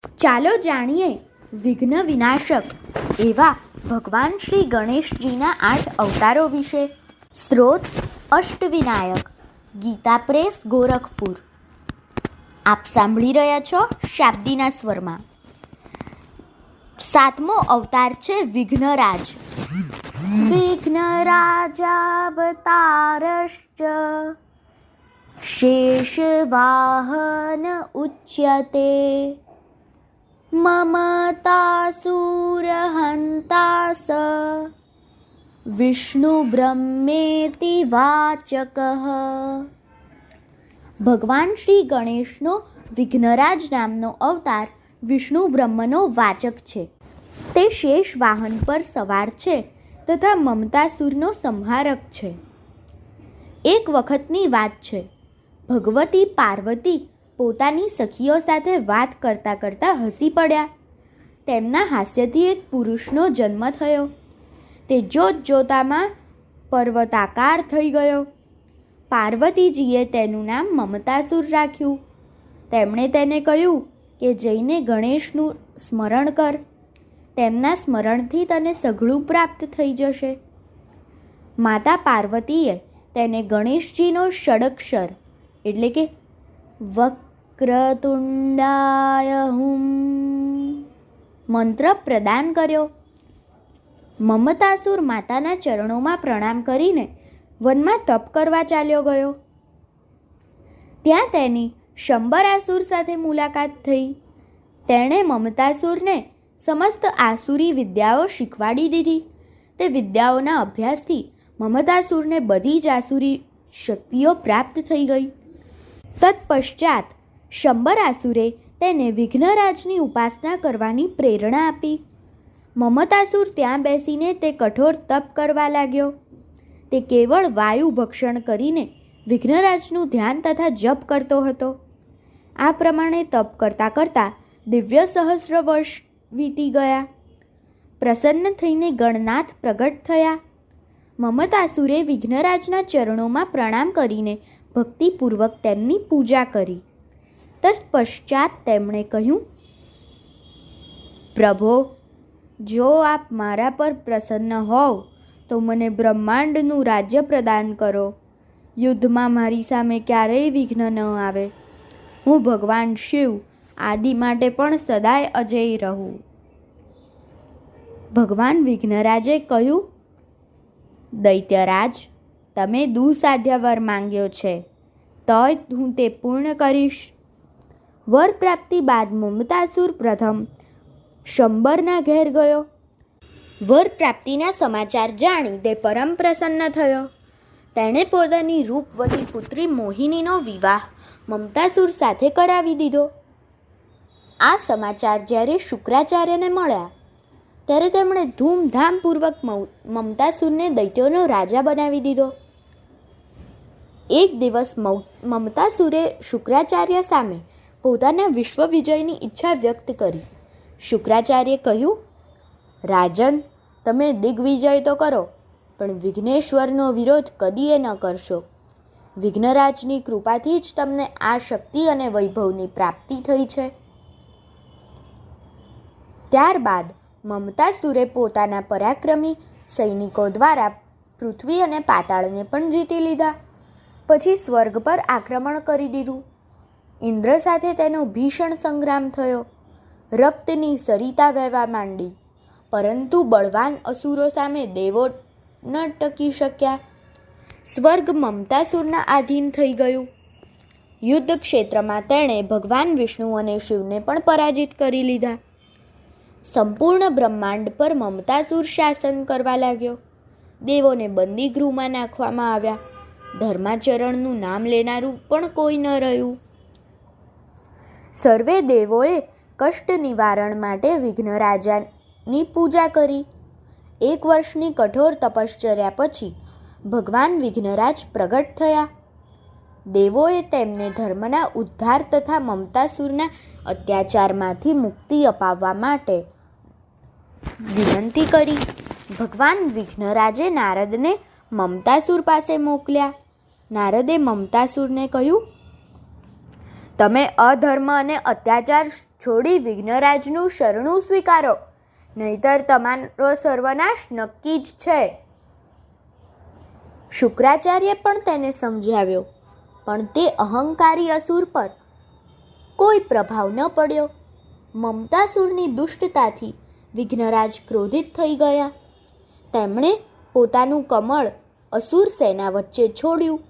ચાલો જાણીએ વિઘ્ન વિનાશક એવા ભગવાન શ્રી ગણેશજીના 8 અવતારો વિશે. સ્ત્રોત અષ્ટવિનાયક, ગીતા પ્રેસ, ગોરખપુર. આપ સાંભળી રહ્યા છો શાબ્દીના સ્વરમાં. 7મો અવતાર છે વિઘ્નરાજ. વિઘ્નરાજાવતારશ્ચ શેષવાહન ઉચ્યતે. મમતાસુરહંતા સ વિષ્ણુ બ્રહ્મેતિ વાચક. ભગવાન શ્રી ગણેશનો વિઘ્નરાજ નામનો અવતાર વિષ્ણુ બ્રહ્મનો વાચક છે. તે શેષ વાહન પર સવાર છે તથા મમતાસુરનો સંહારક છે. એક વખતની વાત છે. ભગવતી પાર્વતી પોતાની સખીઓ સાથે વાત કરતાં કરતાં હસી પડ્યા. તેમના હાસ્યથી એક પુરુષનો જન્મ થયો. તે જોત જોતામાં પર્વતાકાર થઈ ગયો. પાર્વતીજીએ તેનું નામ મમતાસુર રાખ્યું. તેમણે તેને કહ્યું કે જઈને ગણેશનું સ્મરણ કર. તેમના સ્મરણથી તને સઘળું પ્રાપ્ત થઈ જશે. માતા પાર્વતીએ તેને ગણેશજીનો ષડક્ષર એટલે કે વક્રતુંડાય હુમ મંત્ર પ્રદાન કર્યો. મમતાસુર માતાના ચરણોમાં પ્રણામ કરીને વનમાં તપ કરવા ચાલ્યો ગયો. ત્યાં તેની શંબરાસુર સાથે મુલાકાત થઈ. તેણે મમતાસુરને સમસ્ત આસુરી વિદ્યાઓ શીખવાડી દીધી. તે વિદ્યાઓના અભ્યાસથી મમતાસુરને બધી જ આસુરી શક્તિઓ પ્રાપ્ત થઈ ગઈ. તત્પશ્ચાત શંબરાસુરે તેને વિઘ્નરાજની ઉપાસના કરવાની પ્રેરણા આપી. મમતાસુર ત્યાં બેસીને તે કઠોર તપ કરવા લાગ્યો. તે કેવળ વાયુ ભક્ષણ કરીને વિઘ્નરાજનું ધ્યાન તથા જપ કરતો હતો. આ પ્રમાણે તપ કરતાં કરતાં દિવ્ય સહસ્ર વર્ષ વીતી ગયા. પ્રસન્ન થઈને ગણનાથ પ્રગટ થયા. મમતાસુરે વિઘ્નરાજના ચરણોમાં પ્રણામ કરીને ભક્તિપૂર્વક તેમની પૂજા કરી. તત્પશ્ચાત તેમણે કહ્યું, પ્રભો, જો આપ મારા પર પ્રસન્ન હોવ તો મને બ્રહ્માંડનું રાજ્ય પ્રદાન કરો. યુદ્ધમાં મારી સામે ક્યારેય વિઘ્ન ન આવે. હું ભગવાન શિવ આદિ માટે પણ સદાય અજેય રહું. ભગવાન વિઘ્નરાજે કહ્યું, દૈત્યરાજ, તમે દુઃસાધ્ય વર માંગ્યો છે, તોય હું તે પૂર્ણ કરીશ. વર પ્રાપ્તિ બાદ મમતાસુર પ્રથમ શંબરના ઘેર ગયો. વર પ્રાપ્તિના સમાચાર જાણી તે પરમ પ્રસન્ન થયો. તેણે પોતાની રૂપવતી પુત્રી મોહિનીનો વિવાહ મમતાસુર સાથે કરાવી દીધો. આ સમાચાર જ્યારે શુક્રાચાર્યને મળ્યા ત્યારે તેમણે ધૂમધામપૂર્વક મમતાસુરને દૈત્યોનો રાજા બનાવી દીધો. એક દિવસ મમતાસુરે શુક્રાચાર્ય સામે પોતાના વિશ્વ વિજયની ઈચ્છા વ્યક્ત કરી. શુક્રાચાર્યે કહ્યું, રાજન, તમે દિગ્વિજય તો કરો, પણ વિઘ્નેશ્વરનો વિરોધ કદીએ ન કરશો. વિઘ્નરાજની કૃપાથી જ તમને આ શક્તિ અને વૈભવની પ્રાપ્તિ થઈ છે. ત્યારબાદ મમતાસુરે પોતાના પરાક્રમી સૈનિકો દ્વારા પૃથ્વી અને પાતાળને પણ જીતી લીધા. પછી સ્વર્ગ પર આક્રમણ કરી દીધું. ઇન્દ્ર સાથે તેનો ભીષણ સંગ્રામ થયો. રક્તની સરિતા વહેવા માંડી, પરંતુ બળવાન અસુરો સામે દેવો ન ટકી શક્યા. સ્વર્ગ મમતાસુરના આધીન થઈ ગયું. યુદ્ધ ક્ષેત્રમાં તેણે ભગવાન વિષ્ણુ અને શિવને પણ પરાજિત કરી લીધા. સંપૂર્ણ બ્રહ્માંડ પર મમતાસુર શાસન કરવા લાગ્યો. દેવોને બંદીગૃહમાં નાખવામાં આવ્યા. ધર્માચરણનું નામ લેનારું પણ કોઈ ન રહ્યું. સર્વે દેવોએ કષ્ટ નિવારણ માટે વિઘ્નરાજાની પૂજા કરી. 1 વર્ષની કઠોર તપશ્ચર્યા પછી ભગવાન વિઘ્નરાજ પ્રગટ થયા. દેવોએ તેમને ધર્મના ઉદ્ધાર તથા મમતાસુરના અત્યાચારમાંથી મુક્તિ અપાવવા માટે વિનંતી કરી. ભગવાન વિઘ્નરાજે નારદને મમતાસુર પાસે મોકલ્યા. નારદે મમતાસુરને કહ્યું, તમે અધર્મ અને અત્યાચાર છોડી વિઘ્નરાજનું શરણું સ્વીકારો, નહીતર તમારો સર્વનાશ નક્કી જ છે. શુક્રાચાર્ય પણ તેને સમજાવ્યો, પણ તે અહંકારી અસુર પર કોઈ પ્રભાવ ન પડ્યો. મમતાસુરની દુષ્ટતાથી વિઘ્નરાજ ક્રોધિત થઈ ગયા. તેમણે પોતાનું કમળ અસુર સેના વચ્ચે છોડ્યું.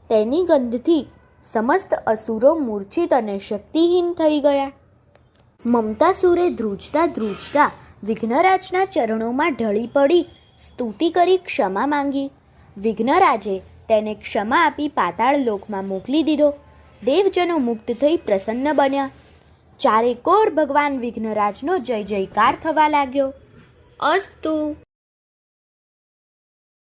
તેની ગંધથી સમસ્ત અસુરો મૂર્છિત અને શક્તિહીન થઈ ગયા. મમતાસુરે ધ્રુજતા ધ્રુજતા વિઘ્નરાજના ચરણોમાં ઢળી પડી સ્તુતિ કરી ક્ષમા માંગી. વિઘ્નરાજે તેને ક્ષમા આપી પાતાળ લોકમાં મોકલી દીધો. દેવજનો મુક્ત થઈ પ્રસન્ન બન્યા. ચારે કોર ભગવાન વિઘ્નરાજનો જય જયકાર થવા લાગ્યો. અસ્તુ.